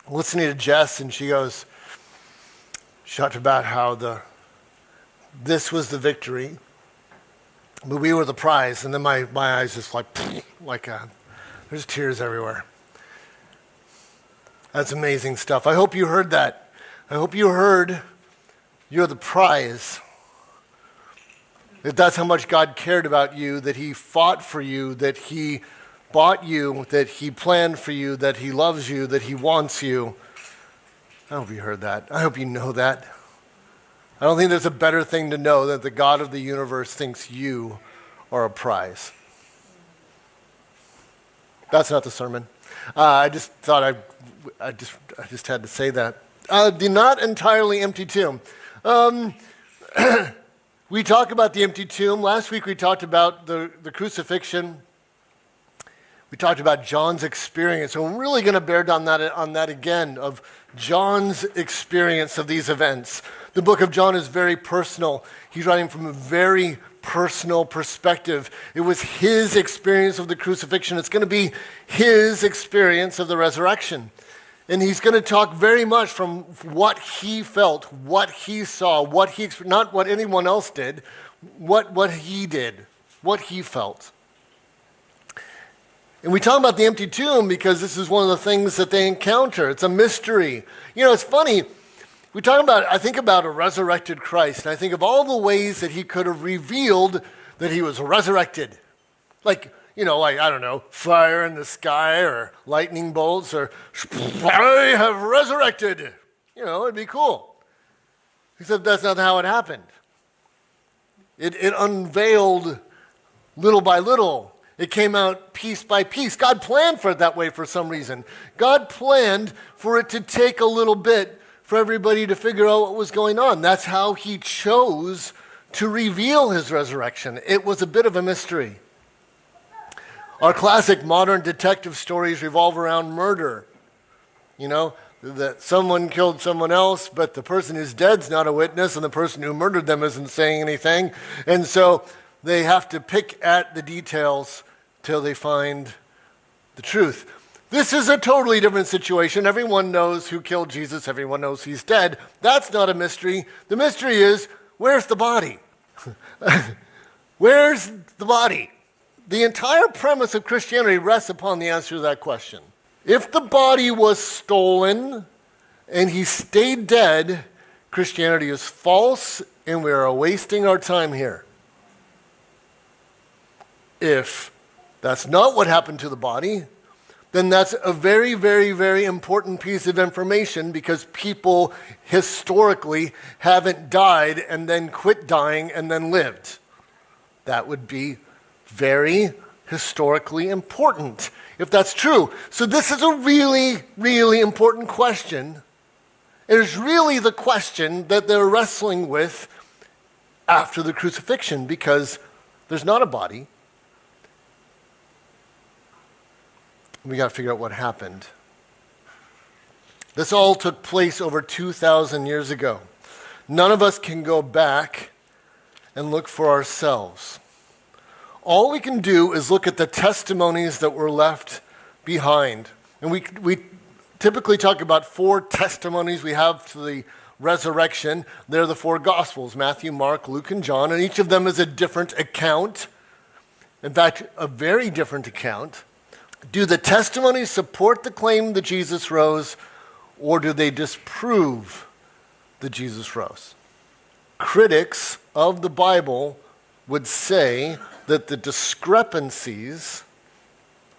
listening to Jess, and she talked about how this was the victory, but we were the prize. And then my eyes just there's tears everywhere. That's amazing stuff. I hope you heard that. I hope you heard you're the prize. That that's how much God cared about you, that he fought for you, that he bought you, that he planned for you, that he loves you, that he wants you. I hope you heard that. I hope you know that. I don't think there's a better thing to know that the God of the universe thinks you are a prize. That's not the sermon. I just thought I just had to say that. The not entirely empty tomb. We talk about the empty tomb. Last week we talked about the crucifixion. We talked about John's experience. So we're really going to bear down on that again, of John's experience of these events. The book of John is very personal. He's writing from a very personal perspective. It was his experience of the crucifixion. It's going to be his experience of the resurrection. And he's going to talk very much from what he felt, what he saw, not what anyone else did, what he did, what he felt. And we talk about the empty tomb because this is one of the things that they encounter. It's a mystery. You know, it's funny. I think about a resurrected Christ, and I think of all the ways that he could have revealed that he was resurrected. Like, I don't know, fire in the sky or lightning bolts or, I have resurrected. It'd be cool. Except that's not how it happened. It unveiled little by little. It came out piece by piece. God planned for it that way for some reason. God planned for it to take a little bit for everybody to figure out what was going on. That's how he chose to reveal his resurrection. It was a bit of a mystery. Our classic modern detective stories revolve around murder. That someone killed someone else, but the person who's dead's not a witness, and the person who murdered them isn't saying anything. And so they have to pick at the details till they find the truth. This is a totally different situation. Everyone knows who killed Jesus. Everyone knows he's dead. That's not a mystery. The mystery is, where's the body? Where's the body? The entire premise of Christianity rests upon the answer to that question. If the body was stolen and he stayed dead, Christianity is false and we are wasting our time here. If that's not what happened to the body, then that's a very, very, very important piece of information, because people historically haven't died and then quit dying and then lived. That would be very historically important if that's true. So this is a really, really important question. It is really the question that they're wrestling with after the crucifixion, because there's not a body. We got to figure out what happened. This all took place over 2,000 years ago. None of us can go back and look for ourselves. All we can do is look at the testimonies that were left behind. And we typically talk about 4 testimonies we have to the resurrection. They're the 4 Gospels: Matthew, Mark, Luke, and John. And each of them is a different account. In fact, a very different account. Do the testimonies support the claim that Jesus rose, or do they disprove that Jesus rose? Critics of the Bible would say that the discrepancies,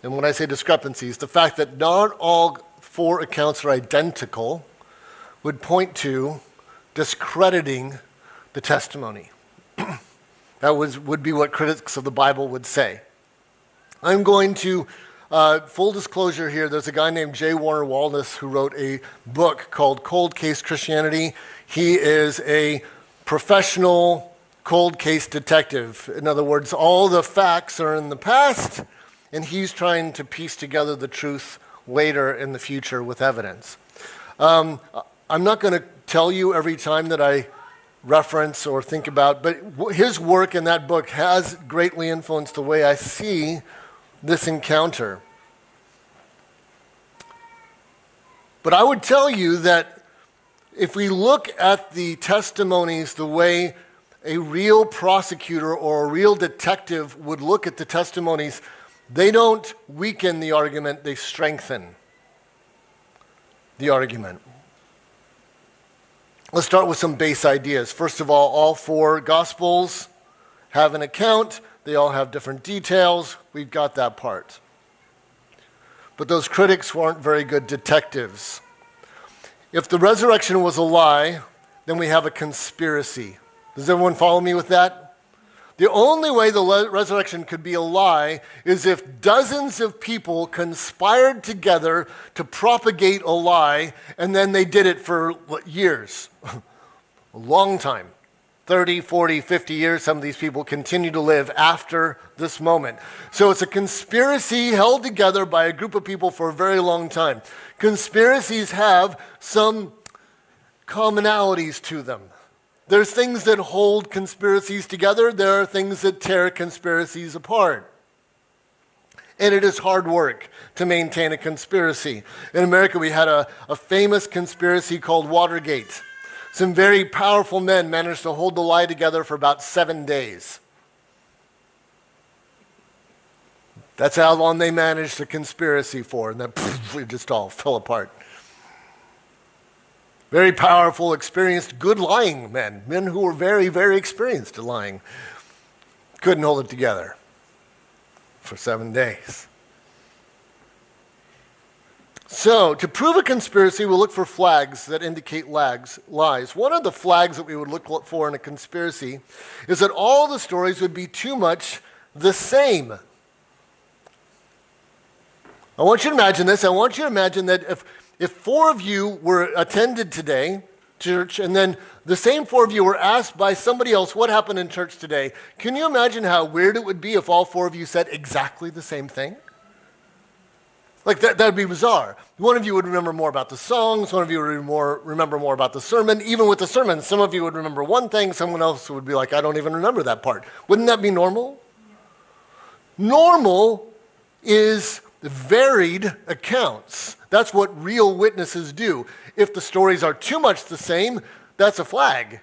and when I say discrepancies, the fact that not all 4 accounts are identical, would point to discrediting the testimony. That would be what critics of the Bible would say. I'm going to full disclosure here, there's a guy named J. Warner Wallace who wrote a book called Cold Case Christianity. He is a professional cold case detective. In other words, all the facts are in the past, and he's trying to piece together the truth later in the future with evidence. I'm not going to tell you every time that I reference or think about, but his work in that book has greatly influenced the way I see this encounter. But I would tell you that if we look at the testimonies the way a real prosecutor or a real detective would look at the testimonies, they don't weaken the argument, they strengthen the argument. Let's start with some base ideas. First of all four Gospels have an account. They all have different details. We've got that part. But those critics weren't very good detectives. If the resurrection was a lie, then we have a conspiracy. Does everyone follow me with that? The only way the resurrection could be a lie is if dozens of people conspired together to propagate a lie, and then they did it for years, a long time. 30, 40, 50 years, some of these people continue to live after this moment. So it's a conspiracy held together by a group of people for a very long time. Conspiracies have some commonalities to them. There's things that hold conspiracies together. There are things that tear conspiracies apart. And it is hard work to maintain a conspiracy. In America, we had a famous conspiracy called Watergate. Some very powerful men managed to hold the lie together for about 7 days. That's how long they managed the conspiracy for, and then it just all fell apart. Very powerful, experienced, good lying men who were very, very experienced at lying, couldn't hold it together for 7 days. So, to prove a conspiracy, we'll look for flags that indicate lies. One of the flags that we would look for in a conspiracy is that all the stories would be too much the same. I want you to imagine this. I want you to imagine that if 4 of you were attended today, church, and then the same 4 of you were asked by somebody else what happened in church today, can you imagine how weird it would be if all 4 of you said exactly the same thing? Like that would be bizarre. One of you would remember more about the songs, one of you would remember more about the sermon. Even with the sermon, some of you would remember one thing, someone else would be like, I don't even remember that part. Wouldn't that be normal? Normal is varied accounts. That's what real witnesses do. If the stories are too much the same, that's a flag.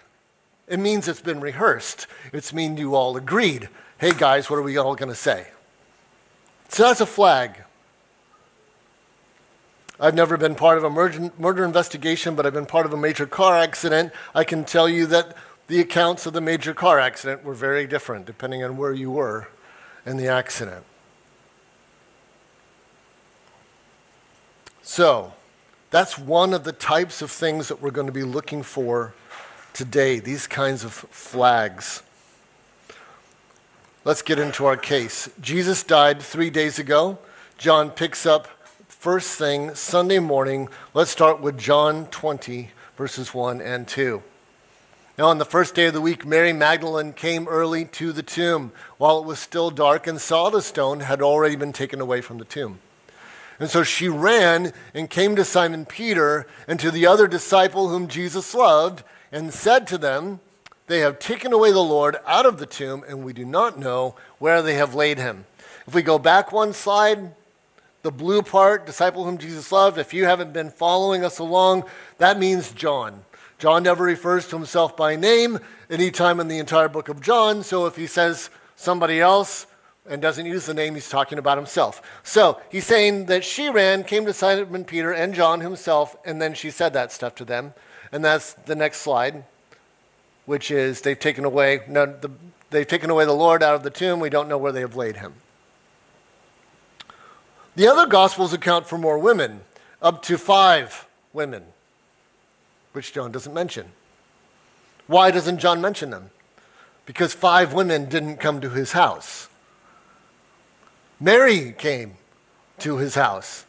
It means it's been rehearsed. It means you all agreed. Hey guys, what are we all going to say? So that's a flag. I've never been part of a murder investigation, but I've been part of a major car accident. I can tell you that the accounts of the major car accident were very different depending on where you were in the accident. So, that's one of the types of things that we're going to be looking for today, these kinds of flags. Let's get into our case. Jesus died 3 days ago. John picks up first thing Sunday morning. Let's start with John 20, verses 1 and 2. Now, on the first day of the week, Mary Magdalene came early to the tomb while it was still dark and saw the stone had already been taken away from the tomb. And so she ran and came to Simon Peter and to the other disciple whom Jesus loved and said to them, they have taken away the Lord out of the tomb, and we do not know where they have laid him. If we go back one slide, the blue part, disciple whom Jesus loved, if you haven't been following us along, that means John. John never refers to himself by name any time in the entire book of John, so if he says somebody else and doesn't use the name, he's talking about himself. So he's saying that she ran, came to Simon Peter and John himself, and then she said that stuff to them. And that's the next slide, which is they've taken away the Lord out of the tomb. We don't know where they have laid him. The other Gospels account for more women, up to 5 women, which John doesn't mention. Why doesn't John mention them? Because 5 women didn't come to his house. Mary came to his house.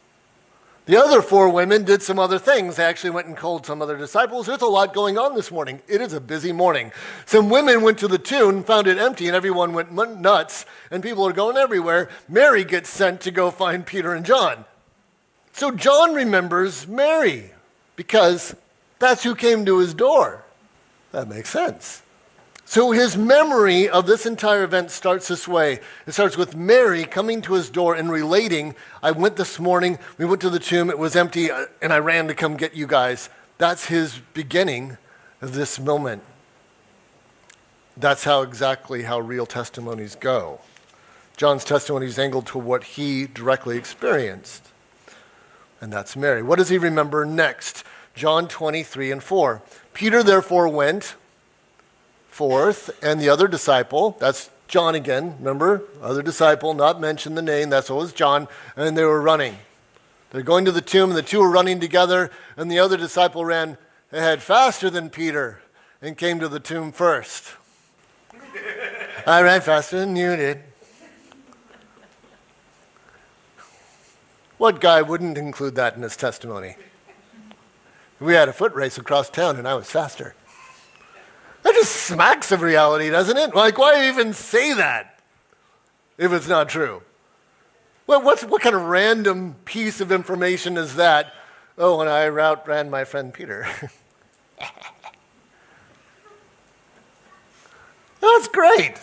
The other 4 women did some other things. They actually went and called some other disciples. There's a lot going on this morning. It is a busy morning. Some women went to the tomb, found it empty, and everyone went nuts, and people are going everywhere. Mary gets sent to go find Peter and John. So John remembers Mary because that's who came to his door. That makes sense. So his memory of this entire event starts this way. It starts with Mary coming to his door and relating, I went this morning, we went to the tomb, it was empty, and I ran to come get you guys. That's his beginning of this moment. That's exactly how real testimonies go. John's testimony is angled to what he directly experienced. And that's Mary. What does he remember next? John 23:4. Peter therefore went forth, and the other disciple, that's John again, remember? Other disciple, not mention the name, that's what was John, and they were running. They're going to the tomb, and the two were running together, and the other disciple ran ahead faster than Peter and came to the tomb first. I ran faster than you did. What guy wouldn't include that in his testimony? We had a foot race across town, and I was faster. That just smacks of reality, doesn't it? Like, why even say that if it's not true? Well, what kind of random piece of information is that? Oh, and I outran my friend Peter. That's great.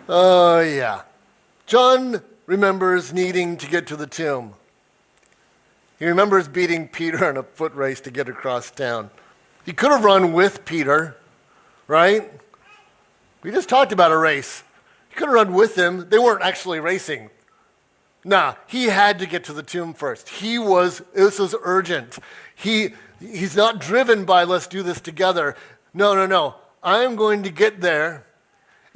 Oh, yeah. John remembers needing to get to the tomb. He remembers beating Peter in a foot race to get across town. He could have run with Peter, right? We just talked about a race. He could have run with him. They weren't actually racing. Nah, he had to get to the tomb first. This was urgent. He's not driven by, let's do this together. No. I'm going to get there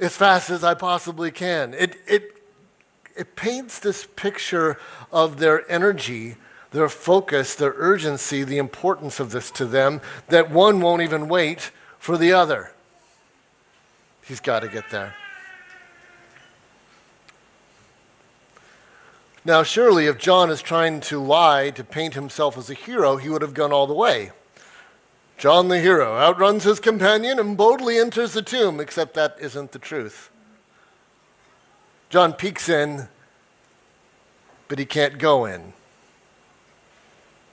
as fast as I possibly can. It paints this picture of their energy, their focus, their urgency, the importance of this to them, that one won't even wait for the other. He's got to get there. Now, surely, if John is trying to lie to paint himself as a hero, he would have gone all the way. John the hero outruns his companion and boldly enters the tomb, except that isn't the truth. John peeks in, but he can't go in.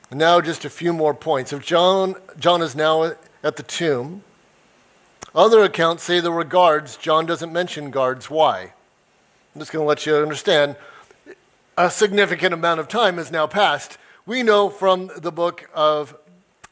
And now just a few more points. If John is now at the tomb, other accounts say there were guards. John doesn't mention guards. Why? I'm just going to let you understand. A significant amount of time has now passed. We know from the book of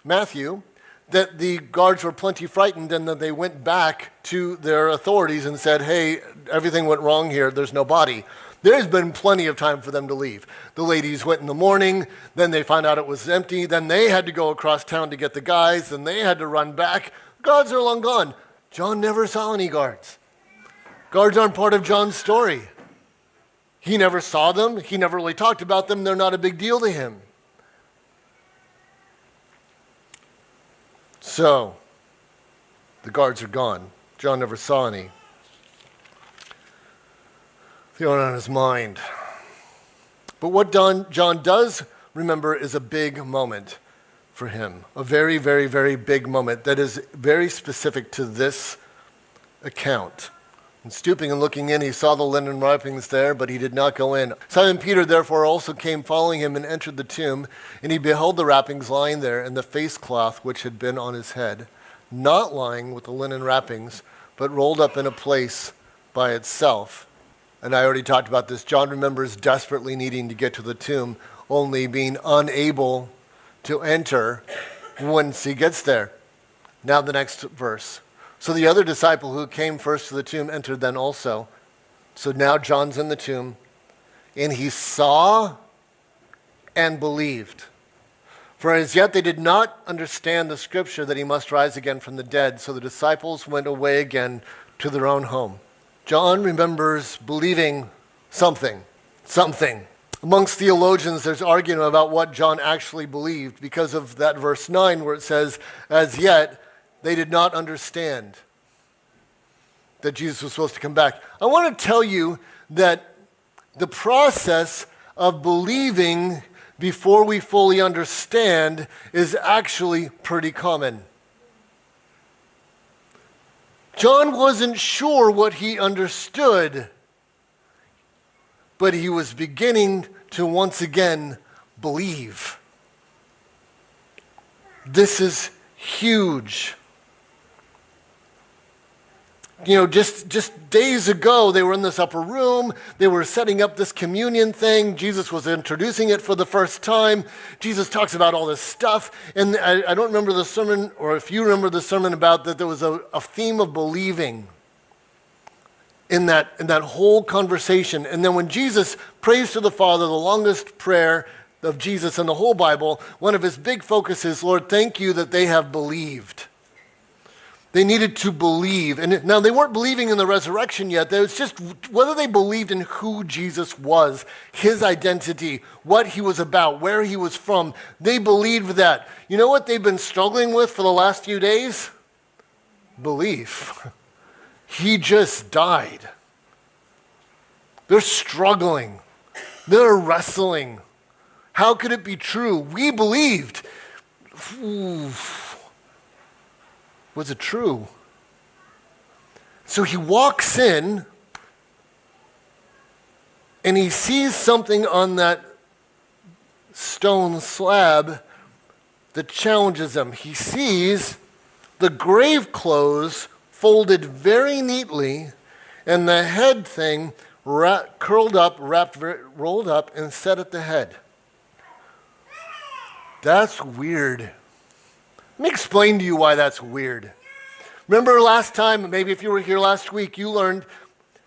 Matthew that the guards were plenty frightened and that they went back to their authorities and said, hey, everything went wrong here. There's no body. There's been plenty of time for them to leave. The ladies went in the morning, then they found out it was empty, then they had to go across town to get the guys, then they had to run back. Guards are long gone. John never saw any guards. Guards aren't part of John's story. He never saw them. He never really talked about them. They're not a big deal to him. So, the guards are gone. John never saw any. Feeling on his mind. But what John does remember is a big moment for him. A very, very, very big moment that is very specific to this account. And stooping and looking in, he saw the linen wrappings there, but he did not go in. Simon Peter therefore also came following him and entered the tomb, and he beheld the wrappings lying there, and the face cloth which had been on his head, not lying with the linen wrappings, but rolled up in a place by itself. And I already talked about this. John remembers desperately needing to get to the tomb, only being unable to enter once he gets there. Now the next verse. So the other disciple who came first to the tomb entered then also. So now John's in the tomb, and he saw and believed. For as yet they did not understand the scripture that he must rise again from the dead. So the disciples went away again to their own home. John remembers believing something. Amongst theologians, there's argument about what John actually believed because of that verse 9 where it says, as yet they did not understand that Jesus was supposed to come back. I want to tell you that the process of believing before we fully understand is actually pretty common. John wasn't sure what he understood, but he was beginning to once again believe. This is huge. You know, just days ago, they were in this upper room. They were setting up this communion thing. Jesus was introducing it for the first time. Jesus talks about all this stuff. And I don't remember the sermon, or if you remember the sermon about that, there was a theme of believing in that whole conversation. And then when Jesus prays to the Father, the longest prayer of Jesus in the whole Bible, one of his big focuses, Lord, thank you that they have believed. They needed to believe. And now they weren't believing in the resurrection yet. It was just whether they believed in who Jesus was, his identity, what he was about, where he was from. They believed that. You know what they've been struggling with for the last few days? Belief. He just died. They're struggling. They're wrestling. How could it be true? We believed. Ooh. Was it true? So he walks in and he sees something on that stone slab that challenges him. He sees the grave clothes folded very neatly and the head thing curled up, rolled up and set at the head. That's weird. Let me explain to you why that's weird. Remember last time, maybe if you were here last week, you learned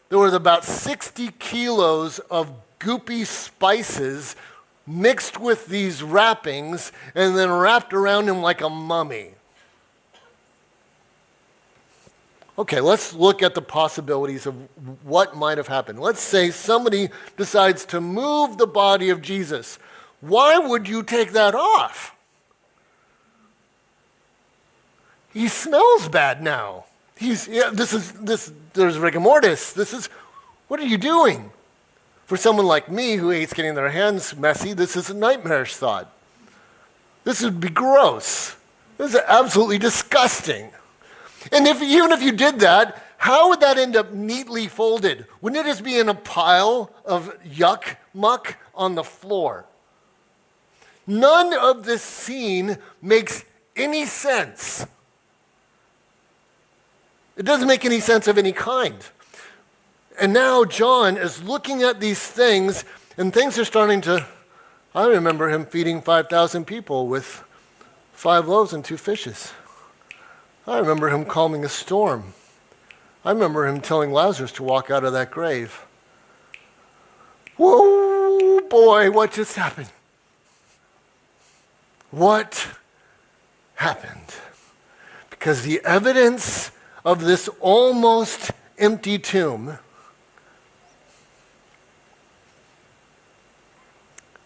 there was about 60 kilos of goopy spices mixed with these wrappings and then wrapped around him like a mummy. Okay, let's look at the possibilities of what might have happened. Let's say somebody decides to move the body of Jesus. Why would you take that off? He smells bad now. There's rigor mortis. What are you doing? For someone like me who hates getting their hands messy, this is a nightmarish thought. This would be gross. This is absolutely disgusting. And even if you did that, how would that end up neatly folded? Wouldn't it just be in a pile of yuck muck on the floor? None of this scene makes any sense. It doesn't make any sense of any kind. And now John is looking at these things, and things are starting to... I remember him feeding 5,000 people with 5 loaves and 2 fishes. I remember him calming a storm. I remember him telling Lazarus to walk out of that grave. Whoa, boy, what just happened? What happened? Because the evidence of this almost empty tomb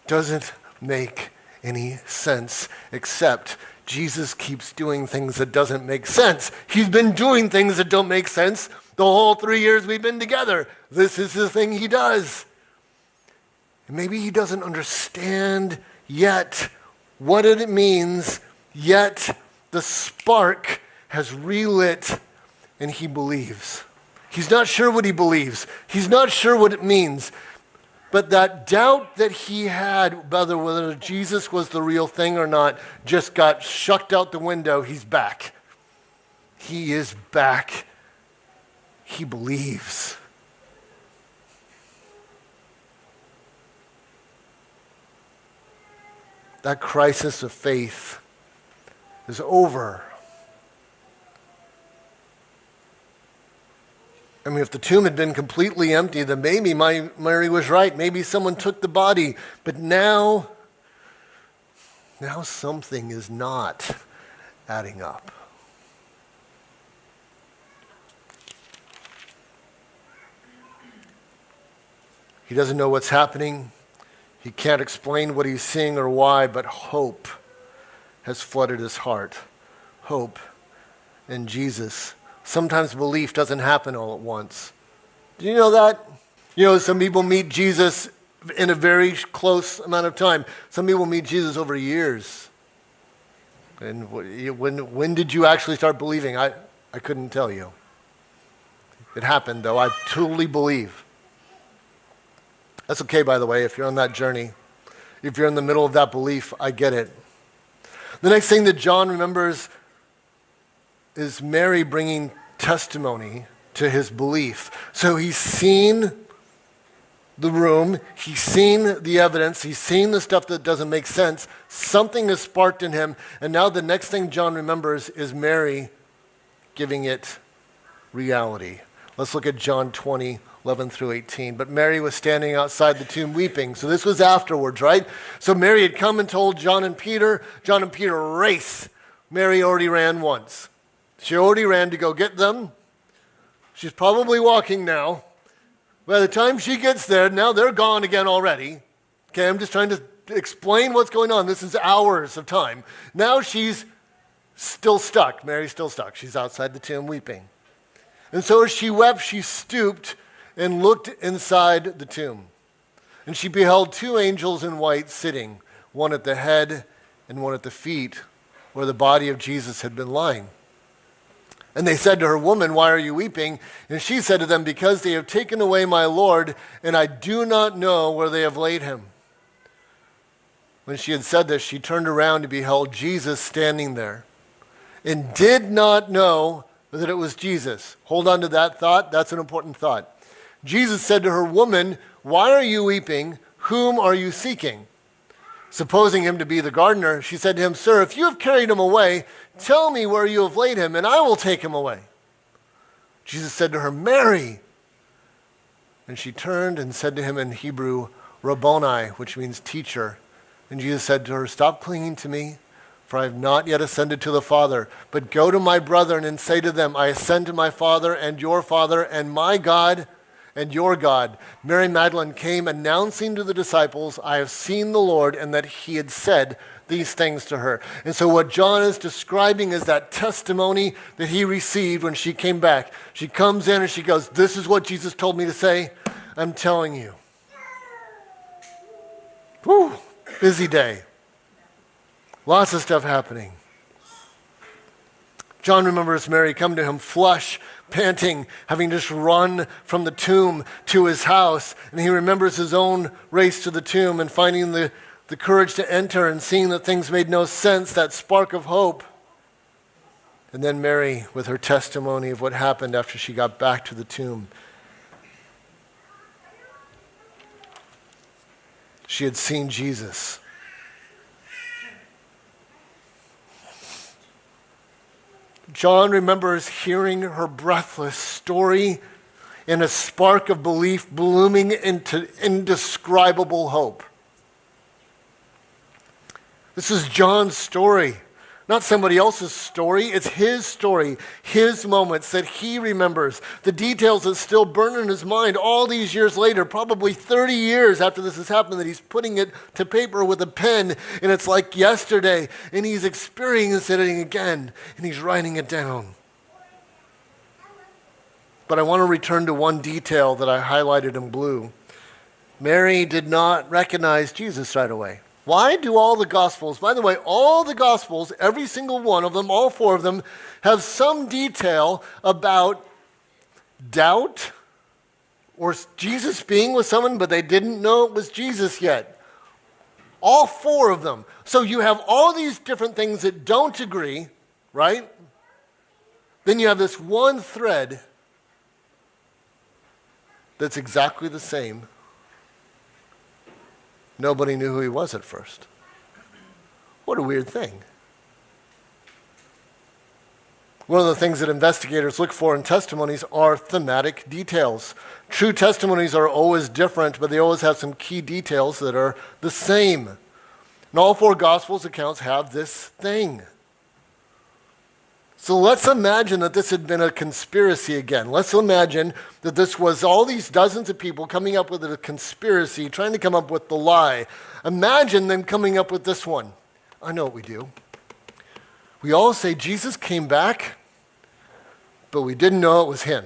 doesn't make any sense, except Jesus keeps doing things that doesn't make sense. He's been doing things that don't make sense the whole 3 years we've been together. This is the thing he does. And maybe he doesn't understand yet what it means, yet the spark has relit and he believes. He's not sure what he believes. He's not sure what it means. But that doubt that he had, whether Jesus was the real thing or not, just got shucked out the window. He's back. He is back. He believes. That crisis of faith is over. I mean, if the tomb had been completely empty, then maybe Mary was right. Maybe someone took the body. But now something is not adding up. He doesn't know what's happening. He can't explain what he's seeing or why, but hope has flooded his heart. Hope in Jesus. Sometimes belief doesn't happen all at once. Do you know that? You know, some people meet Jesus in a very close amount of time. Some people meet Jesus over years. And when did you actually start believing? I couldn't tell you. It happened, though. I totally believe. That's okay, by the way, if you're on that journey. If you're in the middle of that belief, I get it. The next thing that John remembers is Mary bringing testimony to his belief. So he's seen the room, he's seen the evidence, he's seen the stuff that doesn't make sense. Something is sparked in him, and now the next thing John remembers is Mary giving it reality. Let's look at John 20, 11 through 18. But Mary was standing outside the tomb weeping. So this was afterwards, right? So Mary had come and told John and Peter. John and Peter race. Mary already ran once. She already ran to go get them. She's probably walking now. By the time she gets there, now they're gone again already. Okay, I'm just trying to explain what's going on. This is hours of time. Now she's still stuck. Mary's still stuck. She's outside the tomb weeping. And so as she wept, she stooped and looked inside the tomb. And she beheld two angels in white sitting, one at the head and one at the feet, where the body of Jesus had been lying. And they said to her, "Woman, why are you weeping?" And she said to them, "Because they have taken away my Lord, and I do not know where they have laid him." When she had said this, she turned around and beheld Jesus standing there, and did not know that it was Jesus. Hold on to that thought. That's an important thought. Jesus said to her, "Woman, why are you weeping? Whom are you seeking?" Supposing him to be the gardener, she said to him, "Sir, if you have carried him away, tell me where you have laid him, and I will take him away." Jesus said to her, "Mary." And she turned and said to him in Hebrew, "Rabboni," which means teacher. And Jesus said to her, "Stop clinging to me, for I have not yet ascended to the Father. But go to my brethren and say to them, I ascend to my Father and your Father, and my God and your God." Mary Magdalene came announcing to the disciples, "I have seen the Lord," and that he had said these things to her. And so what John is describing is that testimony that he received when she came back. She comes in and she goes, "This is what Jesus told me to say. I'm telling you." Whew, busy day. Lots of stuff happening. John remembers Mary come to him flush, panting, having just run from the tomb to his house. And he remembers his own race to the tomb and finding the courage to enter and seeing that things made no sense, that spark of hope. And then Mary with her testimony of what happened after she got back to the tomb. She had seen Jesus. John remembers hearing her breathless story and a spark of belief blooming into indescribable hope. This is John's story, not somebody else's story. It's his story, his moments that he remembers, the details that still burn in his mind all these years later, probably 30 years after this has happened, that he's putting it to paper with a pen, and it's like yesterday, and he's experiencing it again, and he's writing it down. But I want to return to one detail that I highlighted in blue. Mary did not recognize Jesus right away. Why do all the Gospels, by the way, all the Gospels, every single one of them, all four of them, have some detail about doubt or Jesus being with someone, but they didn't know it was Jesus yet? All four of them. So you have all these different things that don't agree, right? Then you have this one thread that's exactly the same. Nobody knew who he was at first. What a weird thing. One of the things that investigators look for in testimonies are thematic details. True testimonies are always different, but they always have some key details that are the same. And all four Gospels accounts have this thing. So let's imagine that this had been a conspiracy again. Let's imagine that this was all these dozens of people coming up with a conspiracy, trying to come up with the lie. Imagine them coming up with this one. I know what we do. We all say Jesus came back, but we didn't know it was him.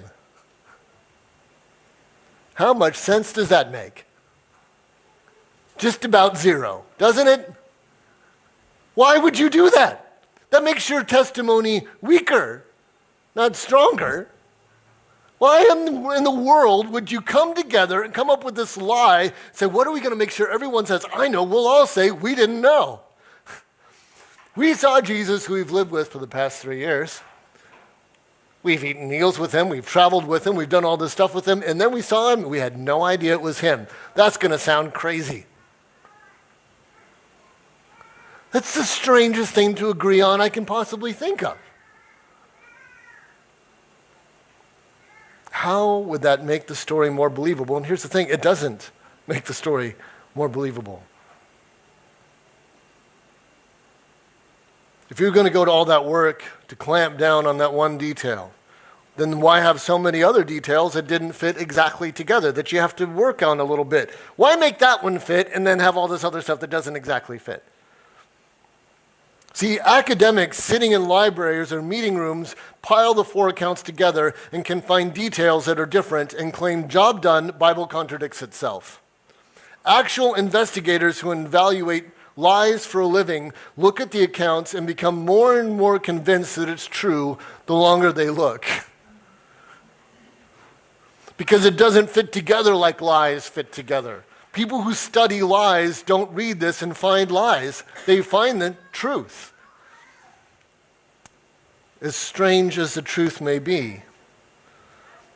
How much sense does that make? Just about zero, doesn't it? Why would you do that? That makes your testimony weaker, not stronger. Why in the world would you come together and come up with this lie, say, what are we going to make sure everyone says, I know? We'll all say, we didn't know. We saw Jesus, who we've lived with for the past 3 years. We've eaten meals with him, we've traveled with him, we've done all this stuff with him, and then we saw him, we had no idea it was him. That's going to sound crazy. That's the strangest thing to agree on I can possibly think of. How would that make the story more believable? And here's the thing, it doesn't make the story more believable. If you're going to go to all that work to clamp down on that one detail, then why have so many other details that didn't fit exactly together, that you have to work on a little bit? Why make that one fit and then have all this other stuff that doesn't exactly fit? See, academics sitting in libraries or meeting rooms pile the four accounts together and can find details that are different and claim, job done, Bible contradicts itself. Actual investigators who evaluate lies for a living look at the accounts and become more and more convinced that it's true the longer they look. Because it doesn't fit together like lies fit together. People who study lies don't read this and find lies. They find the truth. As strange as the truth may be.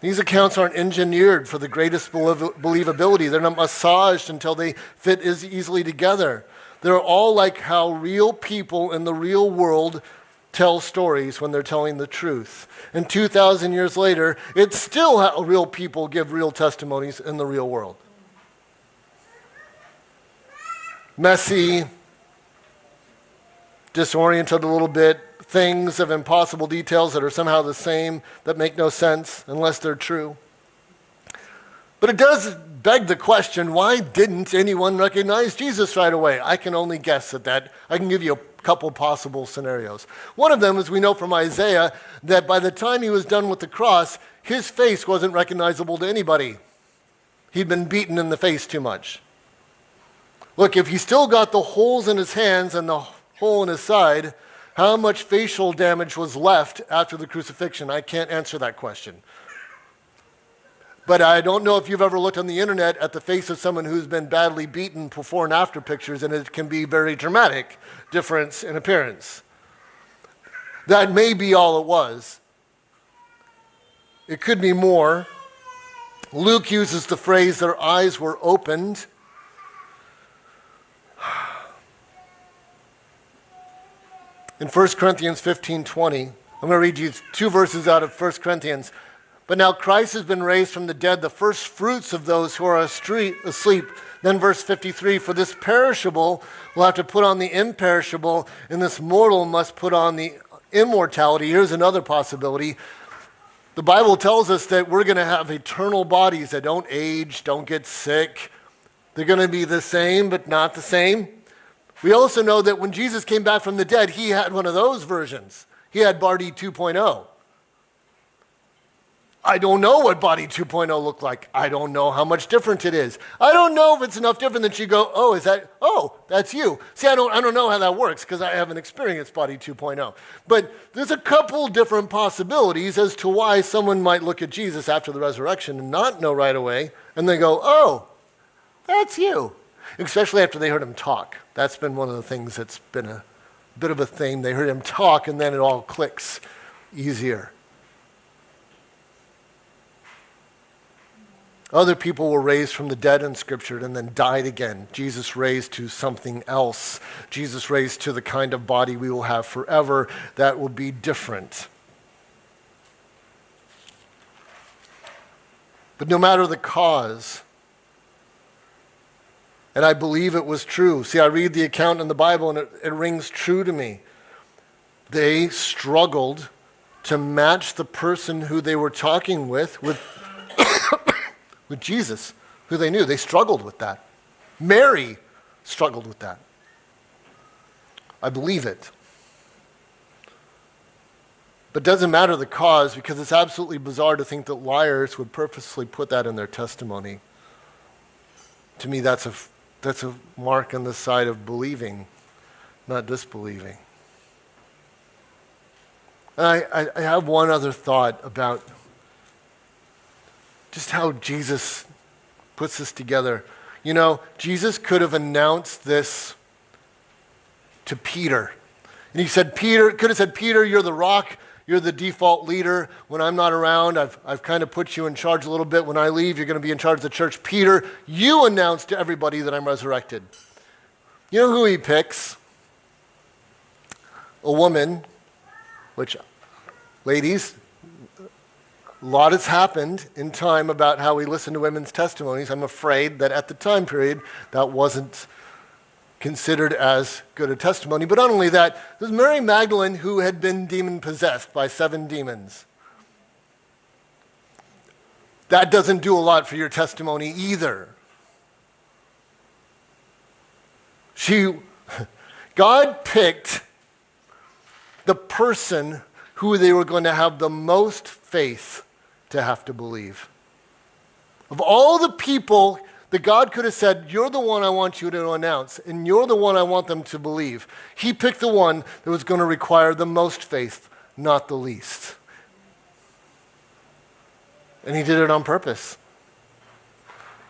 These accounts aren't engineered for the greatest believability. They're not massaged until they fit as easily together. They're all like how real people in the real world tell stories when they're telling the truth. And 2,000 years later, it's still how real people give real testimonies in the real world. Messy, disoriented a little bit, things of impossible details that are somehow the same, that make no sense unless they're true. But it does beg the question, why didn't anyone recognize Jesus right away? I can only guess at that. I can give you a couple possible scenarios. One of them is we know from Isaiah that by the time he was done with the cross, his face wasn't recognizable to anybody. He'd been beaten in the face too much. Look, if he still got the holes in his hands and the hole in his side, how much facial damage was left after the crucifixion? I can't answer that question. But I don't know if you've ever looked on the internet at the face of someone who's been badly beaten before and after pictures, and it can be very dramatic difference in appearance. That may be all it was. It could be more. Luke uses the phrase, their eyes were opened. In 1 Corinthians 15:20, I'm going to read you two verses out of 1 Corinthians. But now Christ has been raised from the dead, the first fruits of those who are asleep. Then verse 53, for this perishable will have to put on the imperishable, and this mortal must put on the immortality. Here's another possibility. The Bible tells us that we're going to have eternal bodies that don't age, don't get sick. They're going to be the same, but not the same. We also know that when Jesus came back from the dead, he had one of those versions. He had Body 2.0. I don't know what Body 2.0 looked like. I don't know how much different it is. I don't know if it's enough different that you go, that's you. See, I don't know how that works because I haven't experienced Body 2.0. But there's a couple different possibilities as to why someone might look at Jesus after the resurrection and not know right away, and they go, oh, that's you. Especially after they heard him talk. That's been one of the things that's been a bit of a theme. They heard him talk, and then it all clicks easier. Other people were raised from the dead in Scripture and then died again. Jesus raised to something else. Jesus raised to the kind of body we will have forever that will be different. But no matter the cause, and I believe it was true. See, I read the account in the Bible and it rings true to me. They struggled to match the person who they were talking with Jesus, who they knew. They struggled with that. Mary struggled with that. I believe it. But it doesn't matter the cause, because it's absolutely bizarre to think that liars would purposely put that in their testimony. To me, that's a mark on the side of believing, not disbelieving. And I have one other thought about just how Jesus puts this together. You know, Jesus could have announced this to Peter. And he said, could have said, Peter, you're the rock. You're the default leader. When I'm not around, I've kind of put you in charge a little bit. When I leave, you're going to be in charge of the church. Peter, you announce to everybody that I'm resurrected. You know who he picks? A woman, which, ladies, a lot has happened in time about how we listen to women's testimonies. I'm afraid that at the time period, that wasn't considered as good a testimony. But not only that, there's Mary Magdalene, who had been demon-possessed by 7 demons. That doesn't do a lot for your testimony either. God picked the person who they were going to have the most faith to have to believe. Of all the people that God could have said, you're the one I want you to announce, and you're the one I want them to believe, he picked the one that was going to require the most faith, not the least. And he did it on purpose.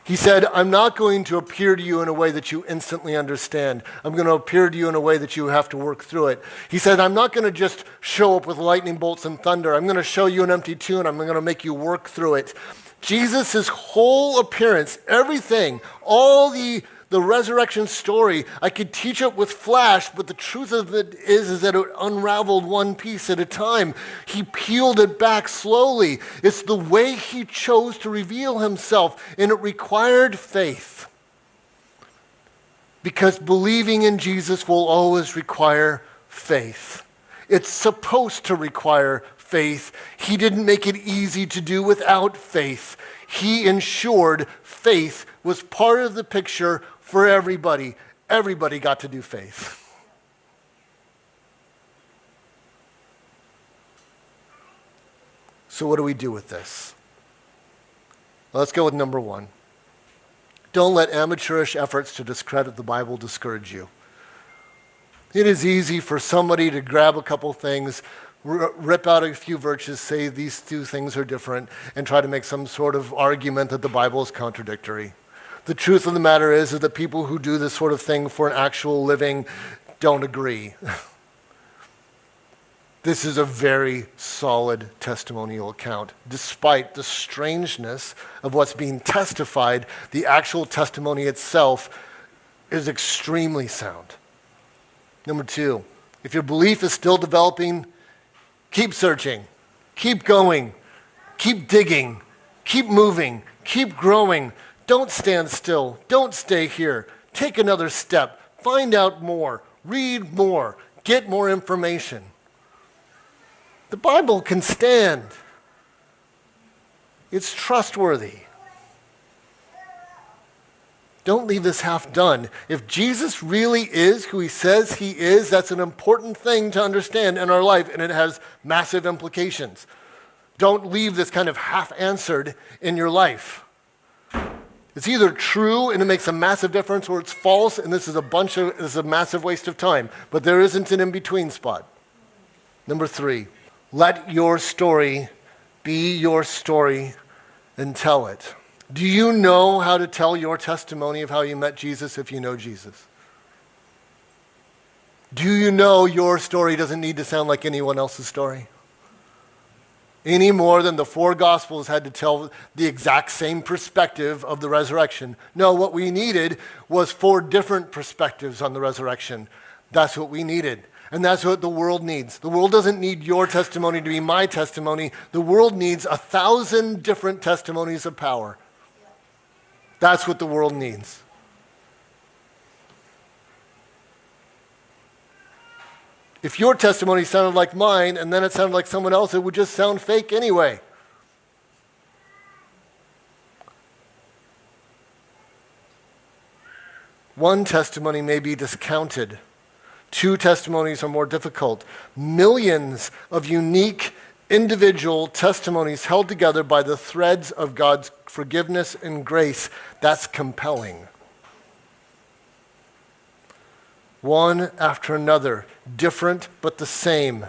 He said, I'm not going to appear to you in a way that you instantly understand. I'm going to appear to you in a way that you have to work through it. He said, I'm not going to just show up with lightning bolts and thunder. I'm going to show you an empty tomb. I'm going to make you work through it. Jesus' whole appearance, everything, all the resurrection story, I could teach it with flash, but the truth of it is that it unraveled one piece at a time. He peeled it back slowly. It's the way he chose to reveal himself, and it required faith. Because believing in Jesus will always require faith. It's supposed to require faith. He didn't make it easy to do without faith. He ensured faith was part of the picture for everybody. Everybody got to do faith. So what do we do with this? Well, let's go with number 1. Don't let amateurish efforts to discredit the Bible discourage you. It is easy for somebody to grab a couple things, rip out a few verses, say these 2 things are different, and try to make some sort of argument that the Bible is contradictory. The truth of the matter is that people who do this sort of thing for an actual living don't agree. This is a very solid testimonial account. Despite the strangeness of what's being testified, the actual testimony itself is extremely sound. Number 2, if your belief is still developing, keep searching, keep going, keep digging, keep moving, keep growing. Don't stand still. Don't stay here. Take another step. Find out more. Read more. Get more information. The Bible can stand. It's trustworthy. Don't leave this half done. If Jesus really is who he says he is, that's an important thing to understand in our life, and it has massive implications. Don't leave this kind of half-answered in your life. It's either true and it makes a massive difference, or it's false and this is a massive waste of time. But there isn't an in-between spot. Number 3, let your story be your story and tell it. Do you know how to tell your testimony of how you met Jesus if you know Jesus? Do you know your story doesn't need to sound like anyone else's story? Any more than the 4 Gospels had to tell the exact same perspective of the resurrection. No, what we needed was 4 different perspectives on the resurrection. That's what we needed. And that's what the world needs. The world doesn't need your testimony to be my testimony. The world needs 1,000 different testimonies of power. That's what the world needs. If your testimony sounded like mine and then it sounded like someone else, it would just sound fake anyway. One testimony may be discounted. 2 testimonies are more difficult. Millions of unique individual testimonies held together by the threads of God's forgiveness and grace. That's compelling. One after another, different but the same.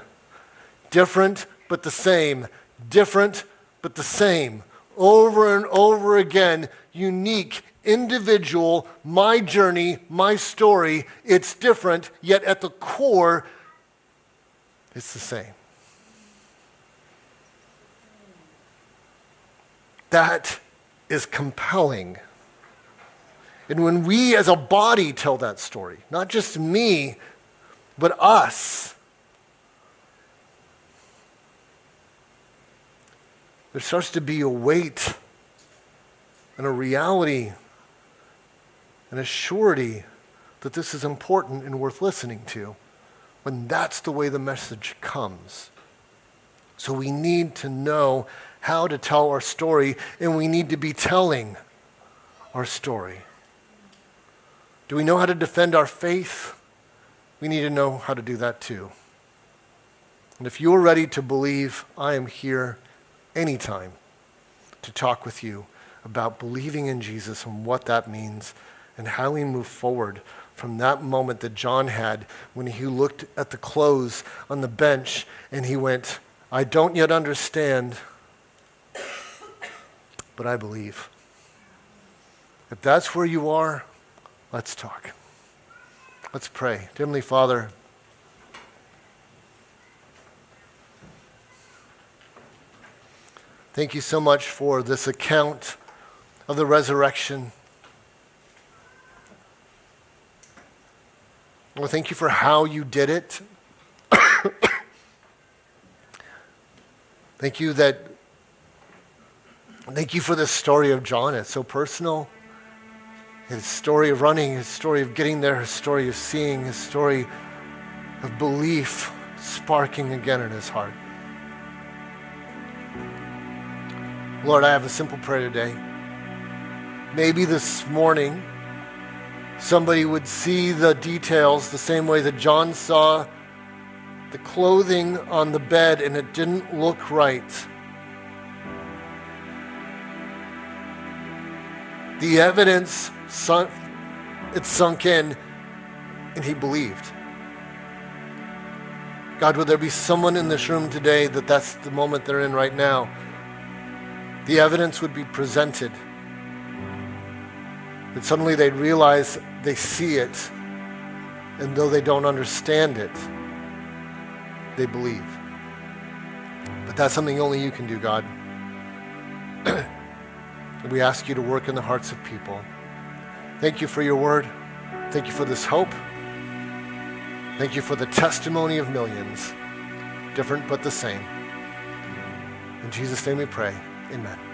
Different but the same. Different but the same. Over and over again, unique, individual, my journey, my story. It's different, yet at the core, it's the same. that is compelling. And when we as a body tell that story, not just me, but us, there starts to be a weight and a reality and a surety that this is important and worth listening to, when that's the way the message comes. So we need to know how to tell our story, and we need to be telling our story. Do we know how to defend our faith? We need to know how to do that too. And if you're ready to believe, I am here anytime to talk with you about believing in Jesus and what that means and how we move forward from that moment that John had when he looked at the clothes on the bench and he went, I don't yet understand, but I believe. If that's where you are, let's talk. Let's pray. Dear Heavenly Father, thank you so much for this account of the resurrection. Well, thank you for how you did it. Thank you for this story of John. It's so personal. His story of running, his story of getting there, his story of seeing, his story of belief sparking again in his heart. Lord, I have a simple prayer today. Maybe this morning, somebody would see the details the same way that John saw the clothing on the bed and it didn't look right. The evidence, it sunk in, and he believed. God, would there be someone in this room today that's the moment they're in right now? The evidence would be presented. That suddenly they'd realize they see it, and though they don't understand it, they believe. But that's something only you can do, God. We ask you to work in the hearts of people. Thank you for your word. Thank you for this hope. Thank you for the testimony of millions, different but the same. In Jesus' name we pray, amen.